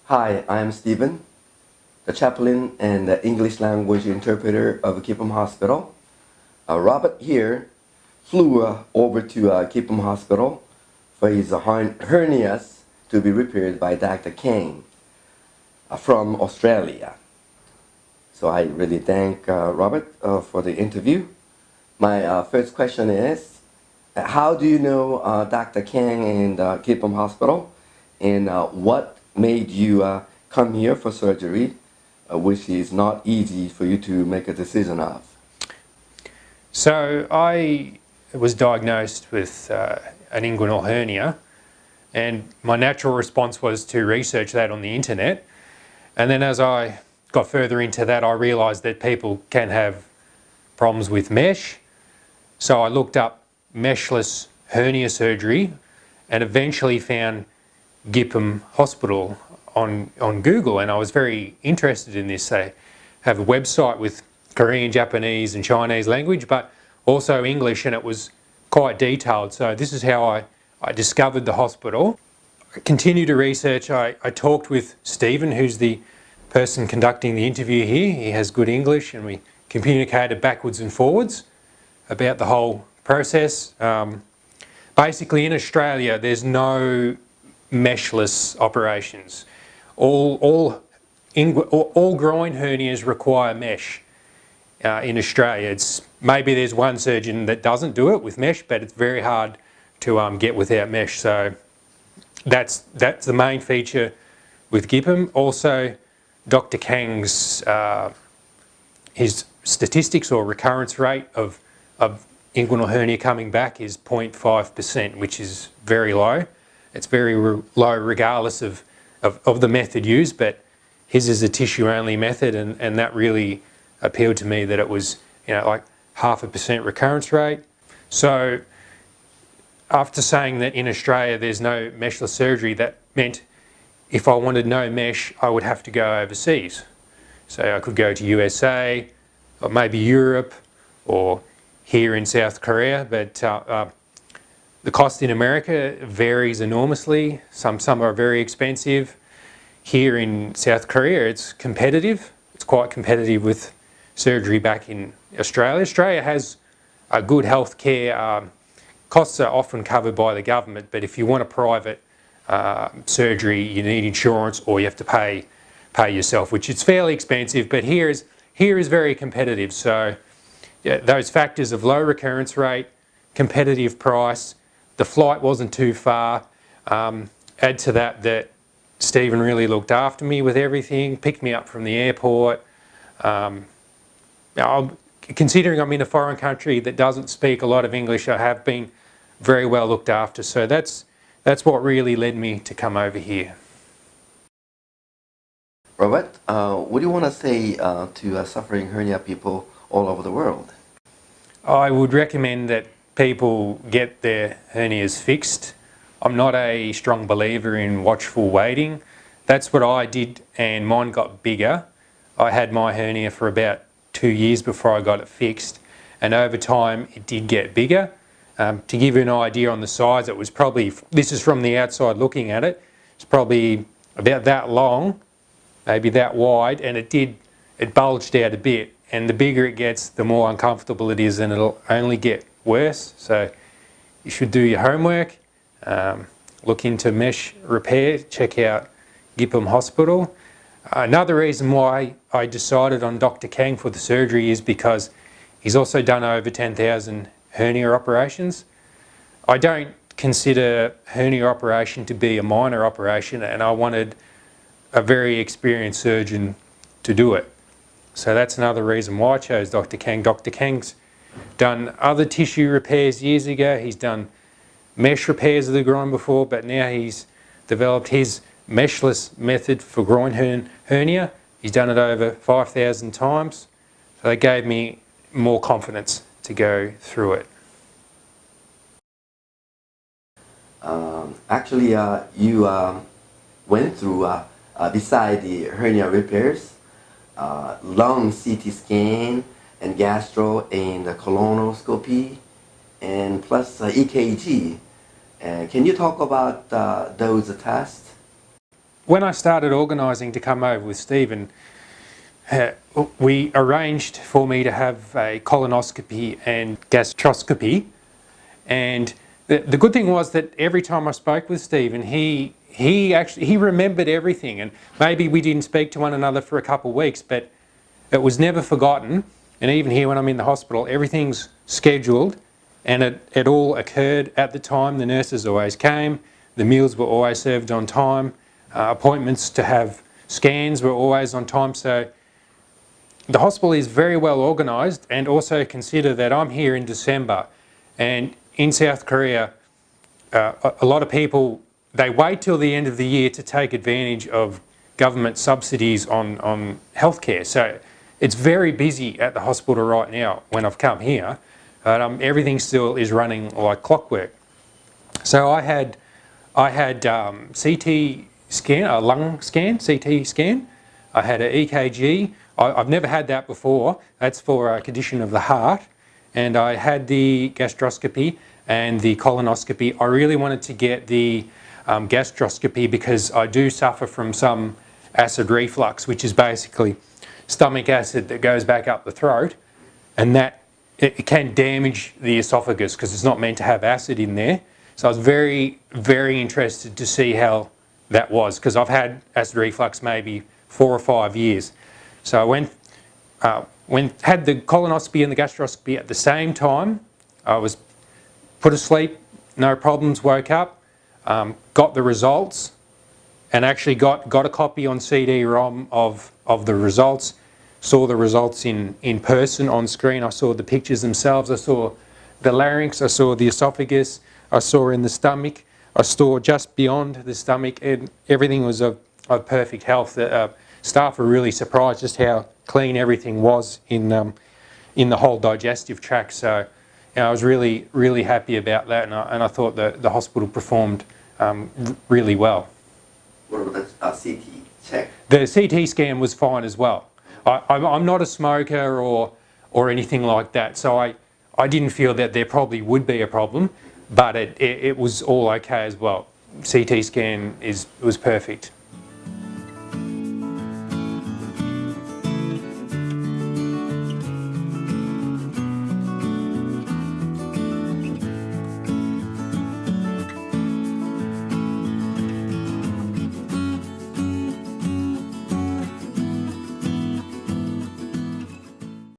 Hi, I'm Stephen, the chaplain and the English language interpreter of Gipum Hospital. Robert here flew over to Gipum Hospital for his hernias to be repaired by Dr. Kang from Australia. So I really thank Robert for the interview. My first question is, how do you know Dr. Kang and Gipum Hospital, and what made you come here for surgery, which is not easy for you to make a decision of? So I was diagnosed with an inguinal hernia, and my natural response was to research that on the internet. And then as I got further into that, I realised that people can have problems with mesh. So I looked up meshless hernia surgery and eventually found Gipum Hospital on Google, and I was very interested in this. They have a website with Korean, Japanese and Chinese language, but also English, and it was quite detailed. So this is how I discovered the hospital. I continued to research. I talked with Stephen, who's the person conducting the interview here. He has good English, and we communicated backwards and forwards about the whole process. Basically in Australia there's no meshless operations. All groin hernias require mesh in Australia. Maybe there's one surgeon that doesn't do it with mesh, but it's very hard to get without mesh. So that's the main feature with Gipum. Also, Dr. Kang's his statistics or recurrence rate of inguinal hernia coming back is 0.5%, which is very low. It's very low regardless of the method used, but his is a tissue-only method, and that really appealed to me, that it was, like 0.5% recurrence rate. So after saying that in Australia there's no meshless surgery, that meant if I wanted no mesh, I would have to go overseas. So I could go to USA, or maybe Europe, or here in South Korea, but the cost in America varies enormously. Some are very expensive. Here in South Korea it's competitive. It's quite competitive with surgery back in Australia. Australia has a good health care. Costs are often covered by the government, but if you want a private surgery, you need insurance, or you have to pay yourself, which is fairly expensive, but here is very competitive. So yeah, those factors of low recurrence rate, competitive price, the flight wasn't too far. Add to that Stephen really looked after me with everything, picked me up from the airport. Considering I'm in a foreign country that doesn't speak a lot of English, I have been very well looked after. So that's what really led me to come over here. Robert, what do you want to say to suffering hernia people all over the world? I would recommend that people get their hernias fixed. I'm not a strong believer in watchful waiting. That's what I did, and mine got bigger. I had my hernia for about 2 years before I got it fixed, and over time it did get bigger. To give you an idea on the size, it was probably, this is from the outside looking at it, it's probably about that long, maybe that wide, and it bulged out a bit. And the bigger it gets, the more uncomfortable it is, and it'll only get worse. So you should do your homework, look into mesh repair, check out Gipum Hospital. Another reason why I decided on Dr. Kang for the surgery is because he's also done over 10,000 hernia operations. I don't consider hernia operation to be a minor operation, and I wanted a very experienced surgeon to do it. So that's another reason why I chose Dr. Kang. Dr. Kang's done other tissue repairs years ago. He's done mesh repairs of the groin before, but now he's developed his meshless method for groin hernia. He's done it over 5,000 times. So that gave me more confidence to go through it. Actually, you went through, beside the hernia repairs, lung CT scan and gastro and colonoscopy, and plus EKG. Can you talk about those tests? when I started organising to come over with Stephen, we arranged for me to have a colonoscopy and gastroscopy, and the good thing was that every time I spoke with Stephen, he remembered everything, and maybe we didn't speak to one another for a couple of weeks, but it was never forgotten. And even here when I'm in the hospital, everything's scheduled, and it all occurred at the time. The nurses always came, the meals were always served on time, appointments to have scans were always on time. So the hospital is very well organised, and also consider that I'm here in December, and in South Korea, a lot of people, they wait till the end of the year to take advantage of government subsidies on healthcare. So it's very busy at the hospital right now when I've come here, but everything still is running like clockwork. So I had CT scan, a lung scan, CT scan. I had an EKG. I've never had that before. That's for a condition of the heart. And I had the gastroscopy and the colonoscopy. I really wanted to get the gastroscopy because I do suffer from some acid reflux, which is basically stomach acid that goes back up the throat, and that it can damage the esophagus because it's not meant to have acid in there. So I was very, very interested to see how that was, because I've had acid reflux maybe 4 or 5 years. So I had the colonoscopy and the gastroscopy at the same time. I was put asleep, no problems, woke up, got the results, and actually got a copy on CD-ROM of the results, saw the results in person on screen. I saw the pictures themselves. I saw the larynx, I saw the esophagus, I saw in the stomach, I saw just beyond the stomach, and everything was of perfect health. The staff were really surprised just how clean everything was in the whole digestive tract. So I was really, really happy about that, and I thought that the hospital performed really well. What about the CT check? The CT scan was fine as well. I'm not a smoker or anything like that, so I didn't feel that there probably would be a problem, but it was all okay as well. CT scan was perfect.